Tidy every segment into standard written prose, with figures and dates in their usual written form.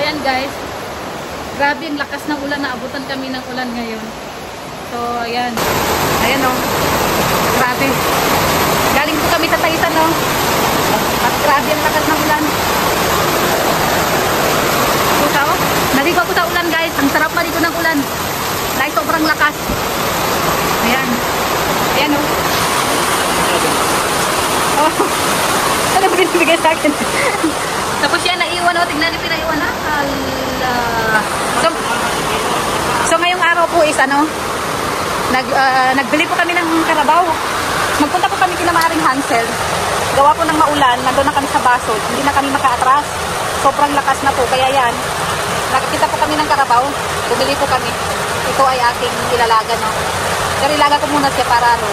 ayan guys. Grabe ang lakas ng ulan. Naabutan kami ng ulan ngayon. So, ayan. Ayan o. Grabe. Galing po kami sa Taisan o. At grabe ang lakas ng ulan. So, naligo ako sa ulan guys. Ang sarap maligo ng ulan. Dahil sobrang lakas. Ayan. Ayan o. Oh. Ano ba binibigay sa akin? Tapos yan, naiwan o. Tignan niyo pinaiwan ha. So ngayong araw po is ano, nagbili po kami ng karabaw. Magpunta po kami kina Maring Hansel. Gawa po ng maulan. Nandun na kami sa Basod. Hindi na kami makaatras. Sobrang lakas na po. Kaya yan, nakikita po kami ng karabaw. Bumili po kami. Ito ay aking ilalaga, no. Pero ilaga ko muna siya para ano,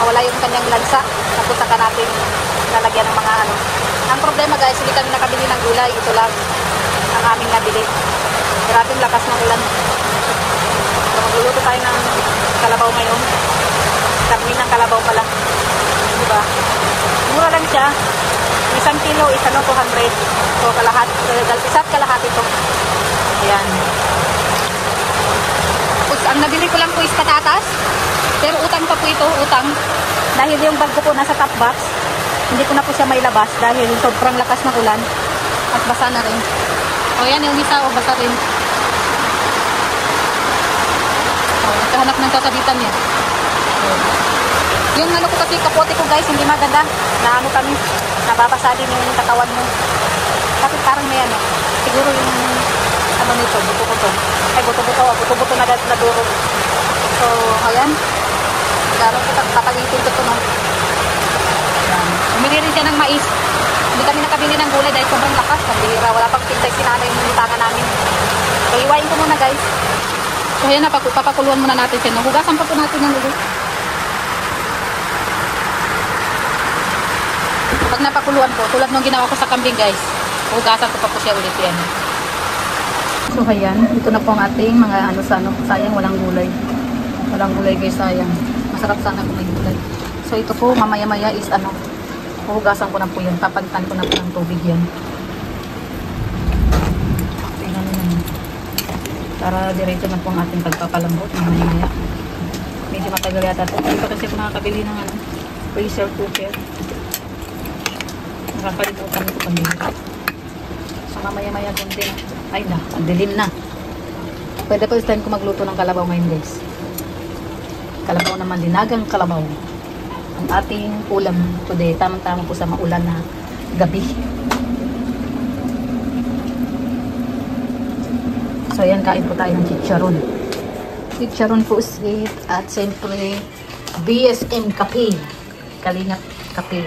mawala yung kanyang lansa. Tapos saka natin lalagyan ng mga ano. Ang problema guys, hindi kami nakabili ng gulay. Ito lang ang aming nabili. Grabe yung lakas ng ulan. So magluluto tayo ng kalabaw ngayon. Karni ng kalabaw pala. Diba? Mura lang siya. Isang kilo is ano, 200. So kalahat, isa't kalahat ito. Ayan. Tapos ang nabili ko lang po is patatas. Pero utang pa po ito, utang. Dahil yung bag ko po nasa top box, hindi ko na po siya mailabas dahil sobrang lakas ng ulan. At basa na rin. O yan, yung isa, o basa rin. O, nagkahanap ng kakabitan niya. O. Yung ano ko kasi, kapote ko guys, hindi maganda. Na ano kami, nababasa din yung katawan mo. Kasi parang may ano, siguro yung ano nito, buto-buto. Ay, buto-buto na duro. So, ayan. Gano'n ko papalitin ko ito, no. Umili rin siya ng mais. Hindi kami nakabili ng gulay dahil sobrang lakas. Pambihira. Wala pang tintay si nanay yung utangan namin. So, iwain ko muna guys. So, ayan na. Papakuluan muna natin siya. Hugasan pa po natin ng ulit. Pag napakuluan po, tulad nung ginawa ko sa kambing guys, hugasan ko pa po siya ulit yan. So, ayan. Ito na po ang ating mga ano sa ano. Sayang, walang gulay. Walang gulay guys, sayang. Masarap sana kung may gulay. So, ito po, mamaya-maya is ano, hugasan ko na po yan. Papalitan ko na po ng tubig yan. Tingnan nyo naman. Para diretso na po ang ating pagpapalambot. Mamaya-maya. Medyo matagal yata ito. Hindi pa kasi ako nakakabili ng ano, pressure cooker. Nakakalimutan ito pambili. So, mamaya-maya kunti na. Ay na, ang dilim na. Pwede pa time ko magluto ng kalabaw ngayon guys. Kalabaw naman, dinagang kalabaw. Ang ating ulam today, tamang-tama po sa maulan na gabi. So ayan, kain po tayo ng chicharon. Chicharon po sweet at siyempre BSM kape. Kalingap kape.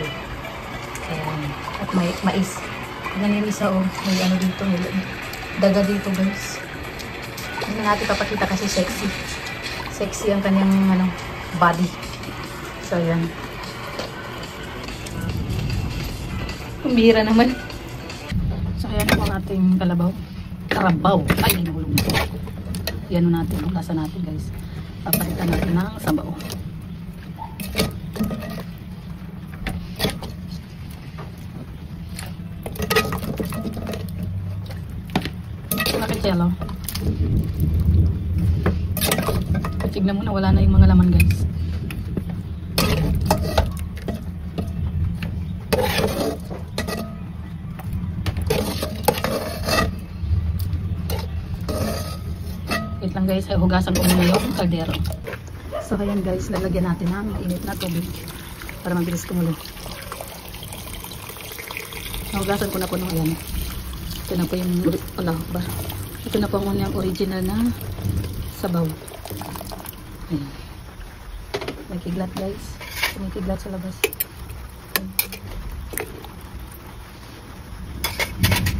Ayan. At may mais. Ayan yung isa oh. May ano dito. May daga dito guys. Hindi natin papakita kasi sexy. Sexy ang kanyang ano, body. So, yan. Kumbira naman. So, ayan po ang ating kalabaw. Karabaw. Ay, nahulog na. Yan natin. Hugasan natin, guys. Papalitan natin ng sabaw. Bakit yellow? Tignan mo na, wala na yung mga laman, guys. Wait lang guys, ay hugasan ko muna yung kaldero. So ayan guys, lalagyan natin ng mainit na tubig para mabilis kumulo. Hugasan ko na po nung ayan. Ito na po yung ito na po ang original na sabaw. Ayan. May kidlat guys. May kidlat sa labas.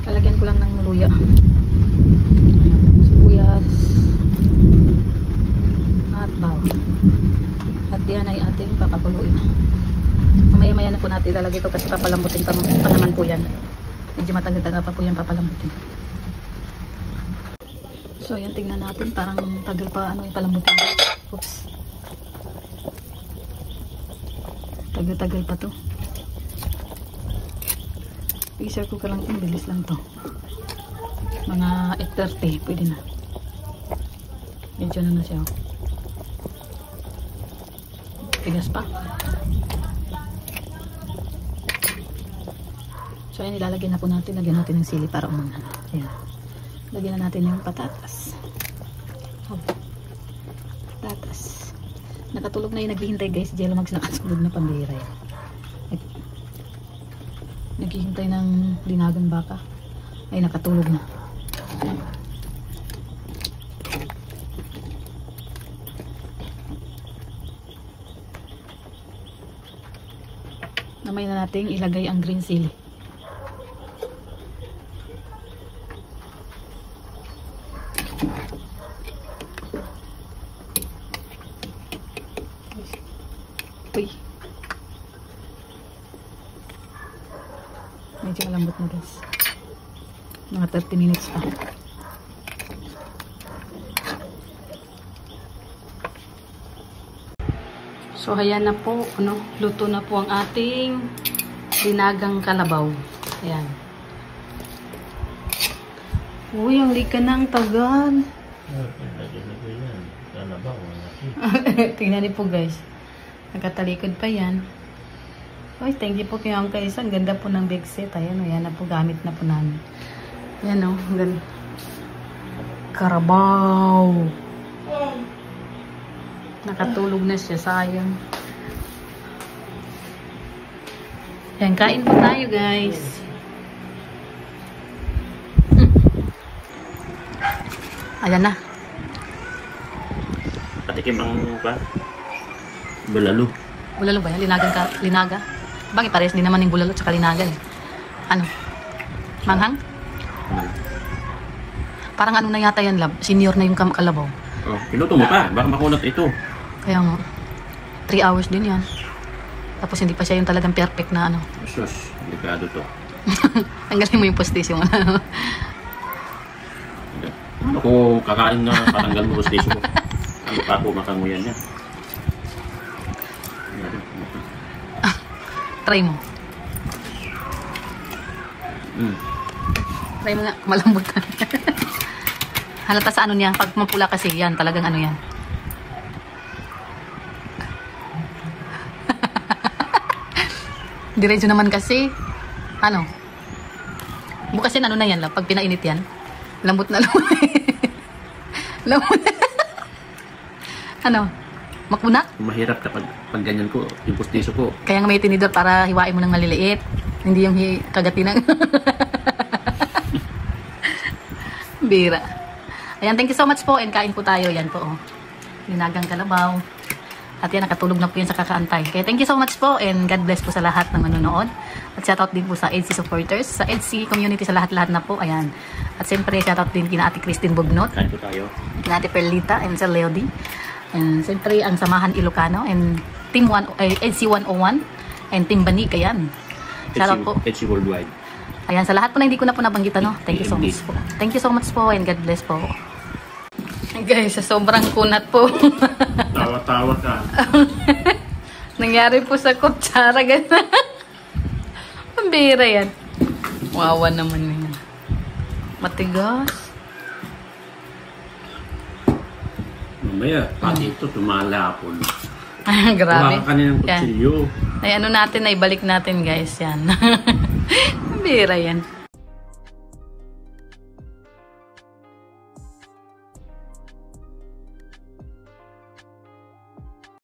Lalagyan ko lang ng luya. Sibuyas. At bawang. At yan ay ating papakuluin. Mamaya-maya na po natin ilalagay ito kasi papalambutin pa naman po yan. Medyo matagal-tagal pa po yan papalambutin. So ayan, tingnan natin. Parang tagal pa ano yung palambutin. Oops. Tagal-tagal pa to. Pressure cooker lang ito. Bilis lang to. Mga 8:30, pwede na. Medyo na siya. Tigas pa. So ayan, ilalagyan na po natin. Lagyan natin ng sili para umanghan. Ayan. Lagyan na natin yung patatas. Oh. Patatas. Nakatulog na yung naghihintay guys. Jello Mags nakasulog na pambira yan. Naghihintay ng linagang baka. Ay nakatulog na. Namay na natin ilagay ang green chili. Uy. Medyo malambot na guys. Mga 30 minutes pa. So ayan na po, luto na po ang ating dinagang kalabaw. Ayan. Uy, ang lika na ang tagal. Tingnan niyo po guys. Nagkatalikod pa yan. Uy, thank you po kay Uncle Isa. Ang ganda po ng big set. Ayan, ayan na po, gamit na po namin. Ayan o, ang ganda. Karabaw. Nakatulog na siya, sayang. Ayan, kain po tayo guys. Ayan na. Patikim ng pa? Bulalo. Bulalo ba yan? Linaga? Bakit parehas din naman yung bulalo at linaga eh. Ano? Manghang? Parang ano na yata yan, lab. Senior na yung kalabaw. Oh, pinuto mo pa. Baka makunat ito. Kaya nga, 3 hours din yan. Tapos hindi pa siya yung talagang perfect na ano. Sus, delikado to. Tanggalin mo yung postisyon. Ako kakain na patanggal mo station ko. Ano pa po makanguyan niya. Try mo. Try mo nga, malambot na. Halata sa ano niya, pag mapula kasi yan, talagang ano yan. Diretso naman kasi, ano, bukasin ano na yan, pag pinainit yan, lambot na lambot. Lambot. Ano, makuna? Mahirap kapag ganyan ko, yung pustiso ko. Kaya nga may tinidor para hiwain mo ng maliliit. Hindi yung kagatinang. Bira. Ayan, thank you so much po and kain po tayo. Yan po, oh. Linagang kalabaw. At yan, nakatulog na po yan sa kakaantay. Kaya thank you so much po and God bless po sa lahat ng manonood. At shoutout din po sa EDC supporters, sa EDC community, sa lahat-lahat na po. Ayan. At siyempre, shoutout din kina Ate Christine Bugnot. Kain po tayo. Kina Ate Perlita and sa Leody. And siyempre, ang Samahan Ilocano and Team 1, EDC 101 and Team Banig. Ayan. Shoutout po. EDC Worldwide. Ayan, sa lahat po na hindi ko na po nabanggit, no? Thank you so much po. Thank you so much po and God bless po. Guys, sa sobrang kunat po. Tawa-tawa ka. Nangyari po sa kutsara, gano'n. Pambira yan. Wawa naman yan. Matigas. Mamaya, pati ito, tumalapon. Grabe. Wala ka kaninang kutsilyo. Ay, ano natin, ay balik natin guys, yan. Pambira yan.